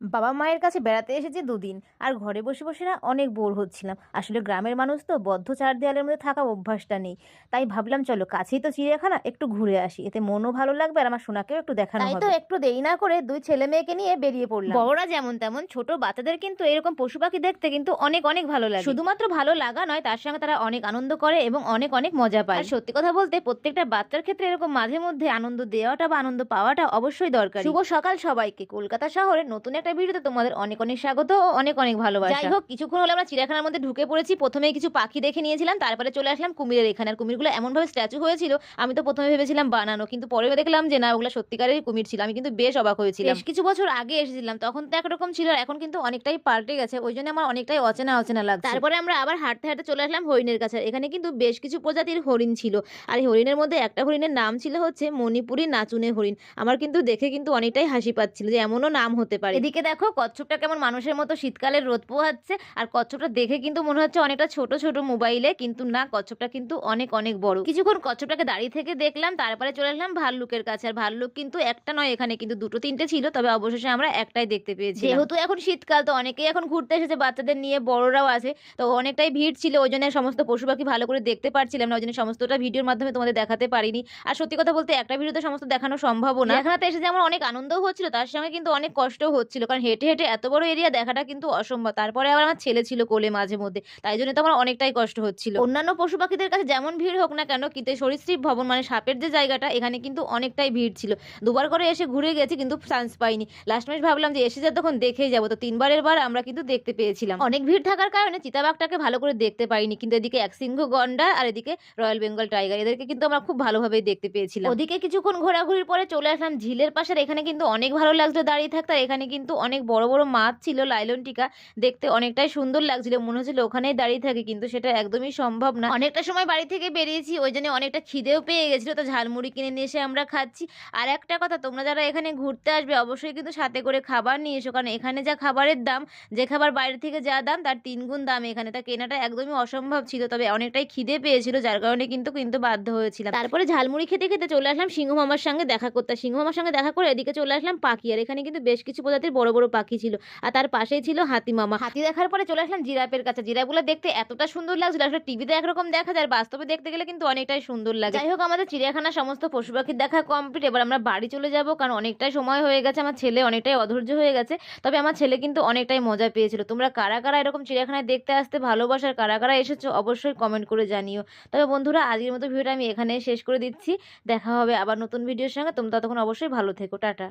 বাবা মায়ের কাছে বেড়াতে এসেছি দুদিন। আর ঘরে বসে বসে না অনেক বোর হচ্ছিলাম। আসলে গ্রামের মানুষ তো বদ্ধ চার দেয়ালের মধ্যে থাকা অভ্যাসটা নেই। তাই ভাবলাম চলো কাছেই তো চিড়িয়াখানা, একটু ঘুরে আসি, এতে মনও ভালো লাগবে আর আমার সোনাকেও একটু দেখানো তাই তো হবে। একটু দেরি না করে দুই ছেলে মেয়েকে নিয়ে বেরিয়ে পড়লাম। বড়রা যেমন তেমন ছোট বাচ্চাদের কিন্তু এরকম পশু পাখি দেখতে কিন্তু অনেক অনেক ভালো লাগে। শুধুমাত্র ভালো লাগা নয়, তার সঙ্গে তারা অনেক আনন্দ করে এবং অনেক অনেক মজা পায়। আর সত্যি কথা বলতে প্রত্যেকটা বাচ্চার ক্ষেত্রে এরকম মাঝে মধ্যে আনন্দ দেওয়াটা বা আনন্দ পাওয়াটা অবশ্যই দরকারি। শুভ সকাল সবাইকে। কলকাতা শহরের নতুন একটা ভিডিওতে তোমাদের অনেক অনেক স্বাগত ও অনেক অনেক ভালোবাসা। যাই হোক, কিছুক্ষণ হলে আমরা চিড়িয়াখানার মধ্যে ঢুকে পড়েছি। প্রথমেই কিছু পাখি দেখে নিয়েছিলাম, তারপরে চলে আসলাম কুমিরের এখানে। আর কুমিরগুলো এমনভাবে স্ট্যাচু হয়েছিল, আমি তো প্রথমে ভেবেছিলাম বানানো, কিন্তু পরে দেখলাম যে না, ওগুলো সত্যিকারেরই কুমির ছিল। আমি কিন্তু বেশ অবাক হয়েছিলাম। বেশ কিছু বছর আগে এসেছিলাম, তখন তো একরকম ছিল, আর এখন কিন্তু অনেকটাই পাল্টে গেছে। ওই জন্য আমার অনেকটাই অচেনা অচেনা লাগছে। তারপরে আমরা আবার হাঁটতে হাঁটতে চলে আসলাম হরিণের কাছে। এখানে কিন্তু বেশ কিছু প্রজাতির হরিণ ছিল। আর এই হরিণের মধ্যে একটা হরিণের নাম ছিল হচ্ছে মণিপুরি নাচুনে হরিণ। আমার কিন্তু দেখে কিন্তু অনেকটাই হাসি পাচ্ছিল যে এমনও নাম হতে পারে। এদিকে দেখো কচ্ছপটা কেমন মানুষের মতো শীতকালের রোদ পোহাচ্ছে। আর কচ্ছপটা দেখে কিন্তু মনে হচ্ছে অনেকটা ছোট ছোট মোবাইলে, কিন্তু না, কচ্ছপটা কিন্তু অনেক অনেক বড়। কিছুক্ষণ কচ্ছপটাকে দাঁড়িয়ে থেকে দেখলাম, তারপরে চলে আসলাম ভাল্লুকের কাছে। আর ভাল্লুক কিন্তু একটা নয়, এখানে কিন্তু দুটো তিনটে ছিল, তবে অবশেষে আমরা একটাই দেখতে পেয়েছি। যেহেতু এখন শীতকাল, তো অনেকেই এখন ঘুরতে এসেছে, বাচ্চাদের নিয়ে, বড়রাও আছে। তো অনেকটাই ভিড় ছিল, ওই জন্য সমস্ত পশু পাখি ভালো করে দেখতে পারছিলাম না, ওই জন্য সমস্তটা ভিডিওর মাধ্যমে তোমাদের দেখাতে পারিনি। আর সত্যি কথা বলতে একটা ভিডিওতে সমস্ত দেখানো সম্ভবও না। এখানে এসে যেমন অনেক আনন্দও হচ্ছিল, তার সঙ্গে কিন্তু অনেক কষ্টও হচ্ছিল, কারণ হেঁটে হেঁটে এত বড় এরিয়া দেখাটা কিন্তু অসম্ভব। তারপরে আবার আমার ছেলে ছিল কোলে মাঝে মধ্যে, তাই জন্য তো আমার অনেকটাই কষ্ট হচ্ছিল। অন্যান্য পশু পাখিদের কাছে যেমন ভিড় হোক না কেন, কিন্তু এই সরীসৃপ ভবন মানে সাপের যে জায়গাটা, এখানে কিন্তু অনেকটাই ভিড় ছিল। দুবার করে এসে ঘুরে গেছি কিন্তু চান্স পাইনি। লাস্ট ম্যাচ ভাবলাম যে এসে যা তখন দেখেই যাবো, তো তিনবারের বার আমরা কিন্তু দেখতে পেয়েছিলাম। অনেক ভিড় থাকার কারণে চিতাবাঘটাকে ভালো করে দেখতে পাইনি, কিন্তু এদিকে এক সিংহ গন্ডার আর এদিকে রয়্যাল বেঙ্গল টাইগার, এদেরকে কিন্তু আমরা খুব ভালোভাবেই দেখতে পেয়েছিলাম। ওদিকে কিছুক্ষণ ঘোরাঘুরির পরে চলে আসলাম ঝিলের পাশে। এখানে কিন্তু অনেক ভালো লাগছিল দাঁড়িয়ে থাকতে। আর এখানে কিন্তু অনেক বড় বড় মাছ ছিল, লাইলন টিকা, দেখতে অনেকটাই সুন্দর লাগছিল, মনে হচ্ছিল ওখানেই দাঁড়িয়ে থাকে, কিন্তু সেটা একদমই সম্ভব না। অনেকটা সময় বাড়ি থেকে বেরিয়েছি, ওই জন্য অনেকটা খিদেও পেয়ে গেছিল, তো ঝালমুড়ি কিনে নিয়ে এসে আমরা খাচ্ছি। আর একটা কথা, তোমরা যারা এখানে ঘুরতে আসবে অবশ্যই কিন্তু সাথে করে খাবার নিয়ে এসো, কারণ এখানে যা খাবারের দাম, যে খাবার বাইরে থেকে যা দাম তার 3 গুণ দাম এখানে, তা কেনাটা একদমই অসম্ভব ছিল। তবে অনেকটাই খিদে পেয়েছিল, যার কারণে কিন্তু কিন্তু বাধ্য হয়েছিলাম। তারপরে ঝালমুড়ি খেতে খেতে চলে আসলাম সিংহ মামার সঙ্গে দেখা করতে। সিংহ মামার সঙ্গে দেখা করে এদিকে চলে আসলাম পাখি। আর এখানে কিন্তু বেশ কিছু প্রজাতির বড় বড় পাখি ছিল, আর তার পাশেই ছিল হাতি মামা। হাতি দেখার পরে চলে আসলাম জিরাফের কাছে। জিরাফগুলো দেখতে এতটা সুন্দর লাগছিল, আসলে টিভিতে একরকম দেখা যায়, আর বাস্তবে দেখতে গেলে কিন্তু অনেকটাই সুন্দর লাগে। যাই হোক, আমাদের চিড়িয়াখানার সমস্ত পশু পাখির দেখা কমপ্লিট। এবার আমরা বাড়ি চলে যাব, কারণ অনেকটাই সময় হয়ে গেছে, আমার ছেলে অনেকটাই অধৈর্য হয়ে গেছে। তবে আমার ছেলে কিন্তু অনেকটাই মজা পেয়েছিল। তোমরা কারা কারা এরকম চিড়িয়াখানায় দেখতে আসতে ভালোবাসার, কারা কারা এসেছো অবশ্যই কমেন্ট করে জানিও। তবে বন্ধুরা, আজকের মতো ভিডিওটা আমি এখানে শেষ করে দিচ্ছি। দেখা হবে আবার নতুন ভিডিওর সঙ্গে। তোমরা ততক্ষণ অবশ্যই ভালো থেকো। টাটা।